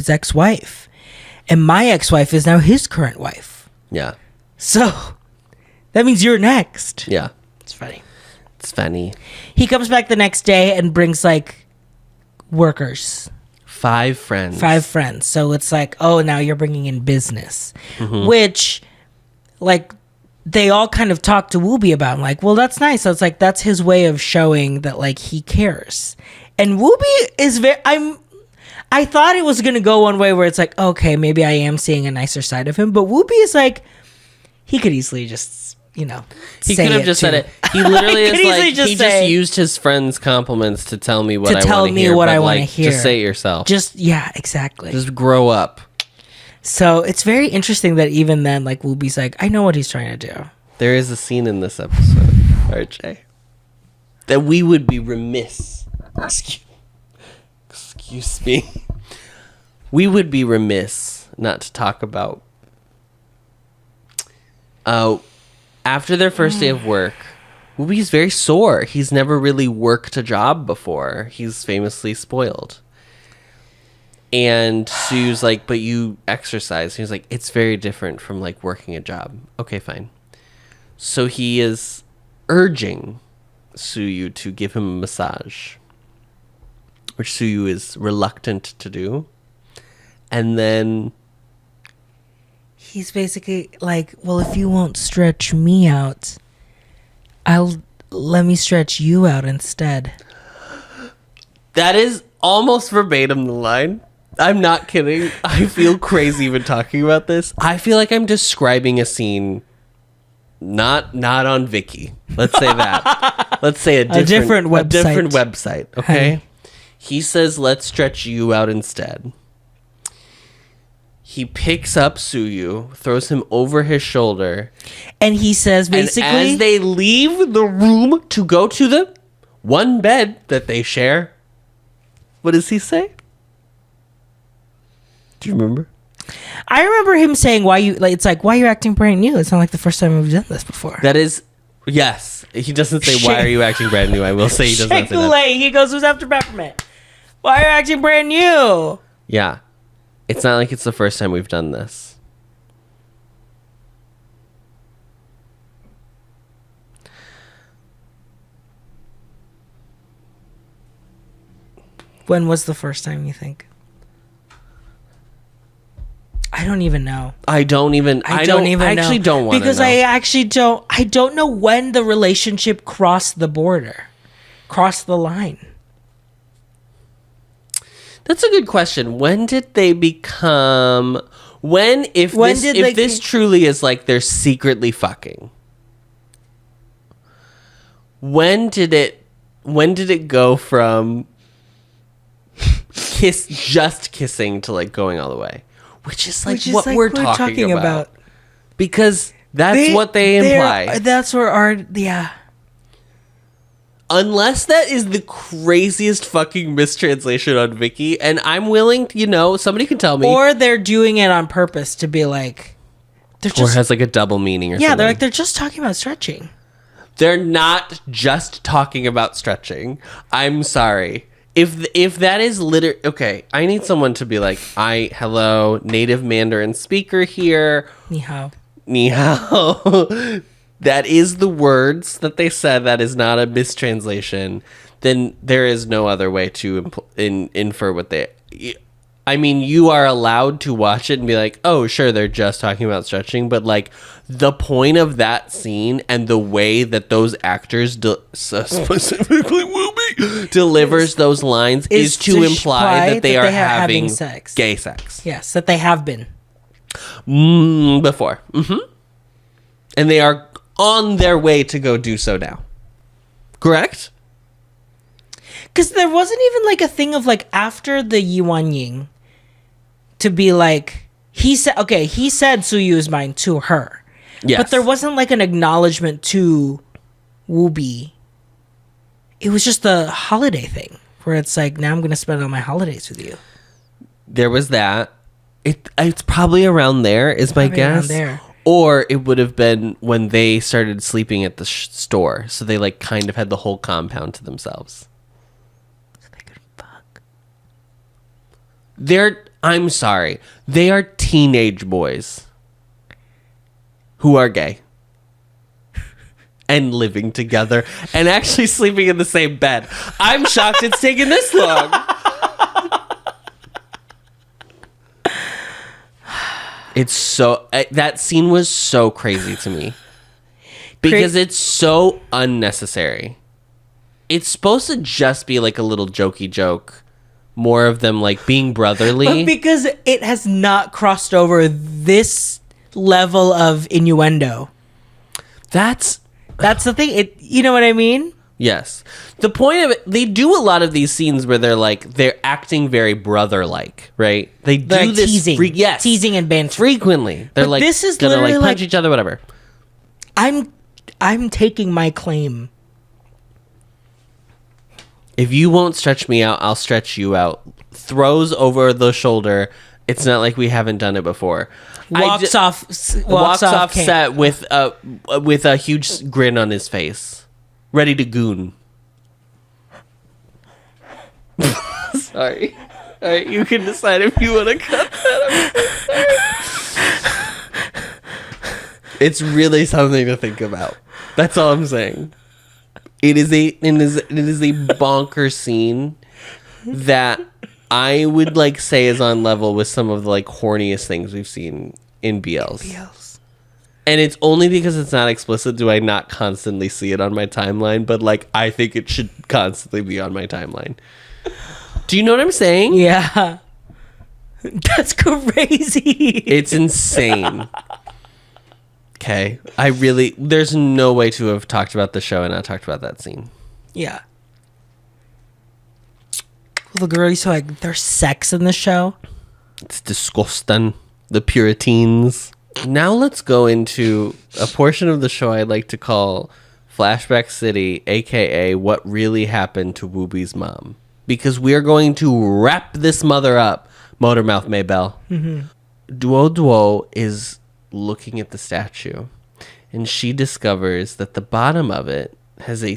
S2: ex-wife, and my ex-wife is now his current wife.
S1: Yeah,
S2: so that means you're next."
S1: Yeah,
S2: it's funny.
S1: It's funny.
S2: He comes back the next day and brings like workers.
S1: 5 friends.
S2: 5 friends. So it's like, oh, now you're bringing in business, which like they all kind of talk to Woobi about. I'm like, well, that's nice. So it's like, that's his way of showing that like he cares. And Woobi is I thought it was going to go one way where it's like, okay, maybe I am seeing a nicer side of him. But Woobi is like, he could easily just, you know,
S1: he could have just said it. He literally is like, he just used his friend's compliments to tell me what I want to hear. To tell me what I want to hear. Just say it yourself.
S2: Yeah, exactly.
S1: Just grow up.
S2: So it's very interesting that even then, like, Woobi's like, I know what he's trying to do.
S1: There is a scene in this episode, RJ, that we would be remiss. Excuse me. We would be remiss not to talk about. After their first day of work, Woobi's very sore. He's never really worked a job before. He's famously spoiled. And Sue's like, but you exercise. And he's like, it's very different from like working a job. Okay, fine. So he is urging Suyu to give him a massage, which Suyu is reluctant to do. And then
S2: he's basically like, well, if you won't stretch me out, let me stretch you out instead.
S1: That is almost verbatim the line. I'm not kidding. I feel crazy even talking about this. I feel like I'm describing a scene not on Viki. Let's say that. Let's say a different website. A different website, okay? He says, let's stretch you out instead. He picks up Suyu, throws him over his shoulder.
S2: And he says basically...
S1: And as they leave the room to go to the one bed that they share, what does he say? Do you remember?
S2: I remember him saying, why you're acting brand new? It's not like the first time we've done this before.
S1: That is... Yes. He doesn't say, why are you acting brand new? I will say he does not say that.
S2: He goes, who's after peppermint? Why are you acting brand new?
S1: Yeah. It's not like it's the first time we've done this.
S2: When was the first time, you think? I don't even know.
S1: I don't even actually don't want to know.
S2: Because I don't know when the relationship crossed the border. Crossed the line.
S1: That's a good question. When did they become... If this truly is like they're secretly fucking, when did it go from just kissing to like going all the way? Which is what we're talking about. Because that's what they imply.
S2: That's where
S1: Unless that is the craziest fucking mistranslation on Viki, and I'm willing to, somebody can tell me.
S2: Or they're doing it on purpose to be like...
S1: Or has like a double meaning or something.
S2: Yeah, they're just talking about stretching.
S1: They're not just talking about stretching. I'm sorry. If that is okay, I need someone to be like, hello, native Mandarin speaker here.
S2: Ni hao.
S1: Ni hao. That is the words that they said. That is not a mistranslation. Then there is no other way to infer what they... I mean, you are allowed to watch it and be like, oh, sure, they're just talking about stretching. But, like, the point of that scene and the way that those actors, specifically Whoopi, delivers those lines is to imply that they are having
S2: sex.
S1: Gay sex.
S2: Yes, that they have been.
S1: Before. Mm-hmm. And they are on their way to go do so now. Correct?
S2: Because there wasn't even like a thing of like after the Yuan Ying to be like, he said Suyu is mine to her. Yes. But there wasn't like an acknowledgement to Whoopi. It was just the holiday thing where it's like, now I'm going to spend all my holidays with you.
S1: There was that. It's probably around there is my guess. Around there. Or it would have been when they started sleeping at the store. So they like kind of had the whole compound to themselves. So they could fuck. I'm sorry. They are teenage boys who are gay. And living together. And actually sleeping in the same bed. I'm shocked it's taken this long. It's so... that scene was so crazy to me. Because it's so unnecessary. It's supposed to just be like a little jokey joke. More of them like being brotherly.
S2: But because it has not crossed over this level of innuendo. That's the thing. You know what I mean?
S1: Yes. The point of it, they do a lot of these scenes where they're acting very brother-like, right? They're do this
S2: teasing, teasing and banter
S1: frequently. They're like
S2: this is
S1: gonna like punch each other, whatever.
S2: I'm taking my claim.
S1: If you won't stretch me out, I'll stretch you out. Throws over the shoulder. It's not like we haven't done it before.
S2: Walks off
S1: set with a huge grin on his face. Ready to goon. Sorry. All right, you can decide if you want to cut that. It's really something to think about. That's all I'm saying. It is a bonker scene that I would like say is on level with some of the like horniest things we've seen in BLs. And it's only because it's not explicit do I not constantly see it on my timeline, but like I think it should constantly be on my timeline. Do you know what I'm saying?
S2: Yeah. That's crazy.
S1: It's insane. Okay. There's no way to have talked about the show and not talked about that scene.
S2: Yeah. Well, the girls, so like there's sex in the show.
S1: It's disgusting. The Puritans. Now let's go into a portion of the show I like to call Flashback City, aka what really happened to Whoopi's mom. Because we are going to wrap this mother up, Motormouth Maybell. Mm-hmm. Duo is looking at the statue, and she discovers that the bottom of it has a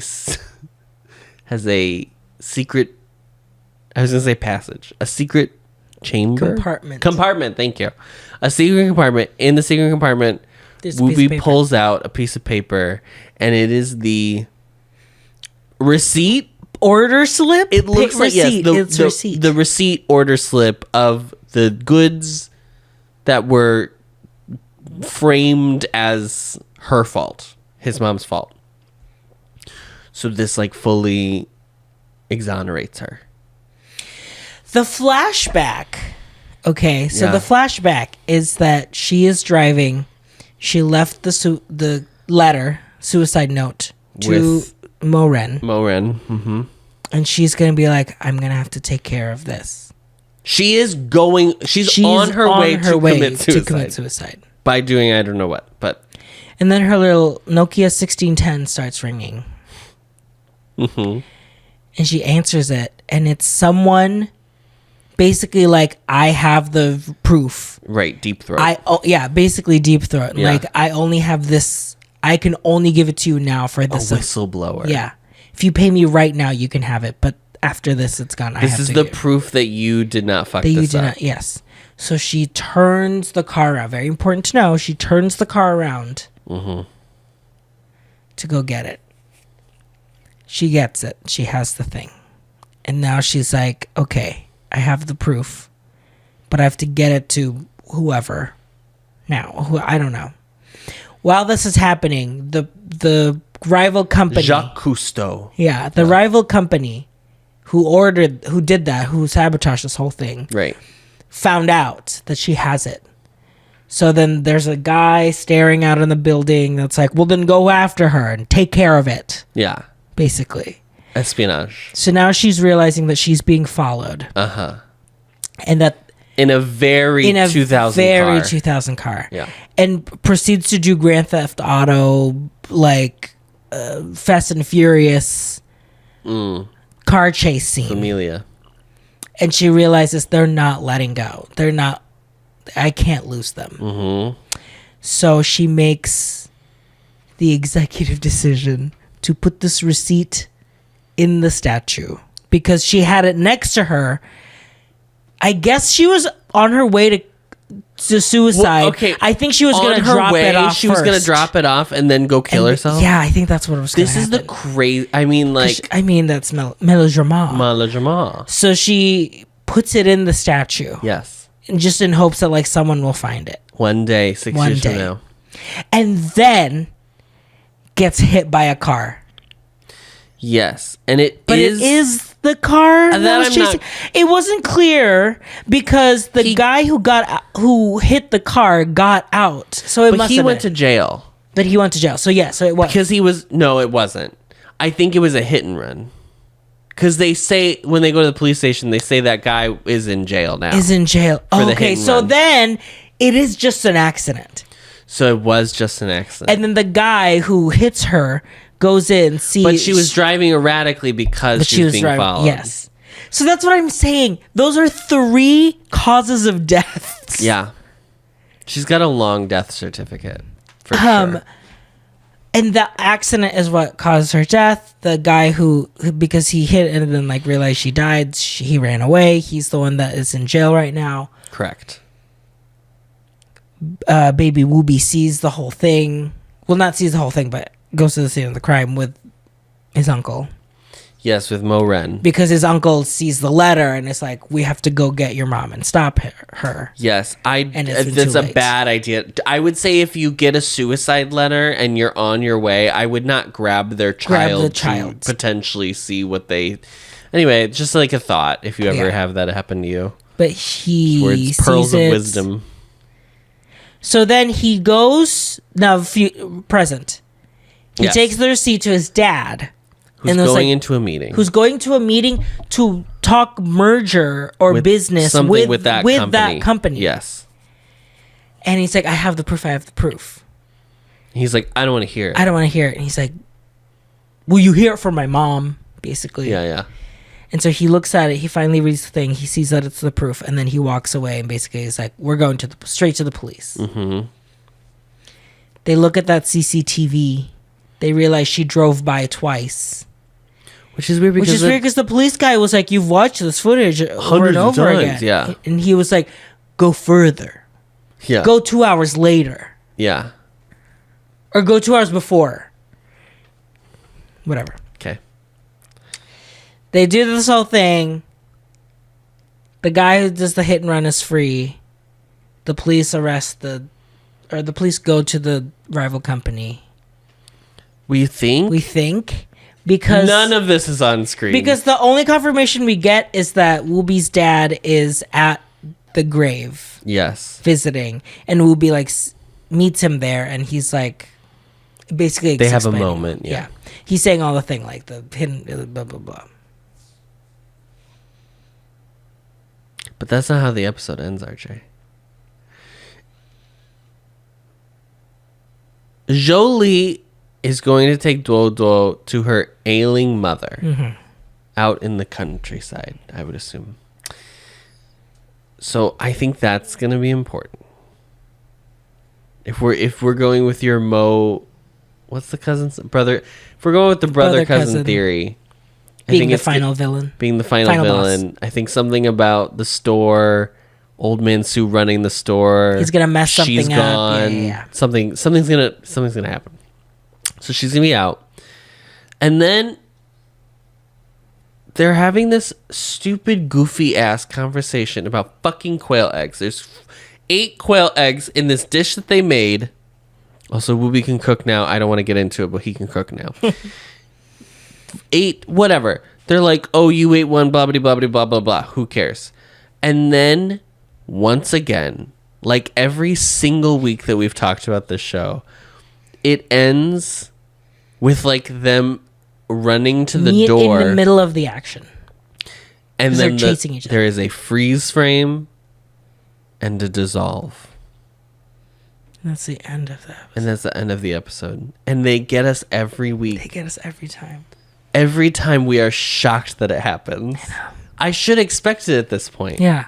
S1: secret... I was going to say passage. A secret chamber? Compartment, thank you. A secret compartment. In the secret compartment, Whoopi pulls out a piece of paper, and it is the receipt
S2: order slip.
S1: It looks like
S2: receipt.
S1: Yes,
S2: receipt.
S1: The receipt order slip of the goods that were framed as her fault, his mom's fault. So this like fully exonerates her.
S2: The flashback. Okay, so the flashback is that she is driving. She left the letter, suicide note, to Moren.
S1: Mm-hmm.
S2: And she's going to be like, I'm going to have to take care of this.
S1: She's on her way to commit suicide. By doing I don't know what, but.
S2: And then her little Nokia 1610 starts ringing.
S1: Mm-hmm.
S2: And she answers it. And it's someone basically like, I have the proof.
S1: Right, deep throat.
S2: Basically deep throat. Yeah. Like, I only have this. I can only give it to you now for this.
S1: A whistleblower.
S2: Yeah. If you pay me right now, you can have it. But after this, it's gone.
S1: This is the proof that you did not fuck this up.
S2: Yes. So she turns the car around. Very important to know. She turns the car around to go get it. She gets it. She has the thing. And now she's like, okay, I have the proof, but I have to get it to whoever now. I don't know. While this is happening, the rival company,
S1: Jacques Cousteau.
S2: Yeah, the rival company who did that, who sabotaged this whole thing,
S1: right,
S2: found out that she has it. So then there's a guy staring out in the building that's like, well, then go after her and take care of it.
S1: Yeah.
S2: Basically.
S1: Espionage.
S2: So now she's realizing that she's being followed.
S1: Uh-huh.
S2: And that...
S1: In a very 2000
S2: car.
S1: Yeah.
S2: And proceeds to do Grand Theft Auto, like, Fast and Furious car chase scene.
S1: Familia.
S2: And she realizes they're not letting go. They're not... I can't lose them.
S1: Mm-hmm.
S2: So she makes the executive decision to put this receipt in the statue because she had it next to her. I guess she was on her way to suicide.
S1: Well, okay.
S2: I think she was going to drop it off.
S1: She was going to drop it off and then go kill herself.
S2: Yeah, I think that's what was going to happen.
S1: This is the crazy. I mean, like.
S2: That's melodrama.
S1: Melodrama.
S2: So she puts it in the statue.
S1: Yes.
S2: And just in hopes that like someone will find it.
S1: One day, 6 years from now.
S2: And then gets hit by a car.
S1: Yes. And it
S2: is the car that was chasing. It wasn't clear because the guy who hit the car got out. So
S1: he went to jail.
S2: But he went to jail. So yeah, so it was.
S1: Because it wasn't. I think it was a hit and run. Because they say, when they go to the police station, they say that guy is in jail now.
S2: Is in jail. Okay, so then it is just an accident.
S1: So it was just an accident.
S2: And then the guy who hits her goes in, sees...
S1: But she was driving erratically because she was being followed.
S2: Yes. So that's what I'm saying. Those are 3 causes of deaths.
S1: Yeah. She's got a long death certificate. For sure.
S2: And the accident is what caused her death. The guy who because he hit and then like realized she died, he ran away. He's the one that is in jail right now.
S1: Correct.
S2: Baby Wooby sees the whole thing. Well, not sees the whole thing, but goes to the scene of the crime with his uncle.
S1: Yes, with Mo Ren.
S2: Because his uncle sees the letter and it's like, we have to go get your mom and stop her.
S1: Yes, that's a bad idea. I would say if you get a suicide letter and you're on your way, I would not grab their child to potentially see what they... Anyway, just like a thought, if you ever have that happen to you.
S2: But he
S1: Words, pearls of wisdom.
S2: So then he goes... Now, present. He takes the receipt to his dad...
S1: Who's going into a meeting.
S2: Who's going to a meeting to talk merger or business with that company.
S1: Yes.
S2: And he's like, I have the proof.
S1: He's like, I don't want to hear it.
S2: And he's like, will you hear it from my mom? Basically.
S1: Yeah.
S2: And so he looks at it. He finally reads the thing. He sees that it's the proof. And then he walks away and basically is like, we're going straight to the police.
S1: Mm-hmm.
S2: They look at that CCTV. They realize she drove by twice.
S1: Which is weird because
S2: the police guy was like, you've watched this footage over and over again.
S1: Yeah.
S2: And he was like, go further.
S1: Yeah.
S2: Go 2 hours later.
S1: Yeah.
S2: Or go 2 hours before. Whatever.
S1: Okay.
S2: They do this whole thing. The guy who does the hit and run is free. The police the police go to the rival company.
S1: We think?
S2: Because
S1: none of this is on screen.
S2: Because the only confirmation we get is that Whoopi's dad is at the grave.
S1: Yes.
S2: Visiting. And Whoopi like meets him there and he's like basically
S1: they have a moment. Yeah.
S2: He's saying all the thing like the hidden blah blah blah.
S1: But that's not how the episode ends, RJ. Jolie is going to take Duo Duo to her ailing mother out in the countryside, I would assume. So I think that's going to be important. If we're going with your what's the cousin's brother? If we're going with the brother cousin theory,
S2: being the final villain.
S1: Being the final villain. Boss. I think something about the store, Old Man Sue running the store.
S2: He's gonna mess something
S1: she's
S2: up.
S1: Gone. Yeah. Something's gonna happen. So she's gonna be out. And then they're having this stupid, goofy ass conversation about fucking quail eggs. There's 8 quail eggs in this dish that they made. Also, Whoopi can cook now. I don't want to get into it, but he can cook now. 8, whatever. They're like, oh, you ate one, blah, blah, blah, blah, blah, blah, blah. Who cares? And then, once again, like every single week that we've talked about this show, it ends with like them running to the door.
S2: In the middle of the action.
S1: And then
S2: they're chasing each other.
S1: There is a freeze frame and a dissolve.
S2: That's the end of that.
S1: And that's the end of the episode. And they get us every week.
S2: They get us every time.
S1: Every time we are shocked that it happens.
S2: I know.
S1: I should expect it at this point.
S2: Yeah.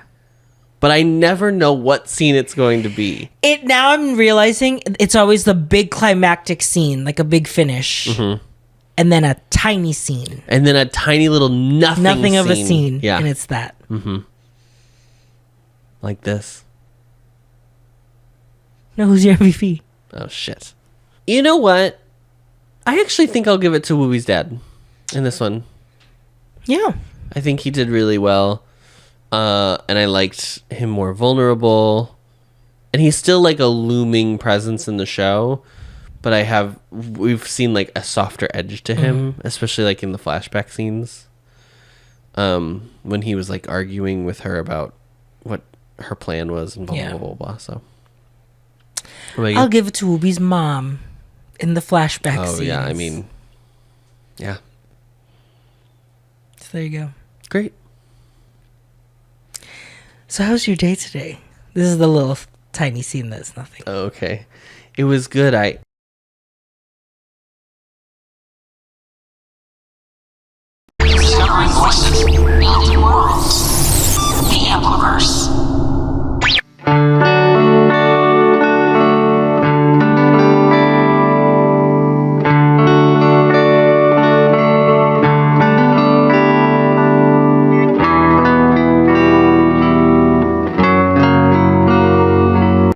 S1: But I never know what scene it's going to be.
S2: Now I'm realizing it's always the big climactic scene, like a big finish. Mm-hmm. And then a tiny scene.
S1: And then a tiny little nothing
S2: of a scene.
S1: Yeah.
S2: And it's that.
S1: Mm-hmm. Like this.
S2: No, who's your MVP?
S1: Oh, shit. You know what? I actually think I'll give it to Whoopi's dad in this one.
S2: Yeah.
S1: I think he did really well. And I liked him more vulnerable. And he's still like a looming presence in the show. But we've seen like a softer edge to him, especially like in the flashback scenes. When he was like arguing with her about what her plan was and blah, blah, blah, blah. So.
S2: I'll give it to Whoopi's mom in the flashback scenes.
S1: Oh, yeah. I mean, yeah.
S2: So there you go.
S1: Great.
S2: So how's your day today? This is the little tiny scene that's nothing.
S1: Oh, okay. It was good.
S3: Discovering voices, building worlds. The Ampliverse.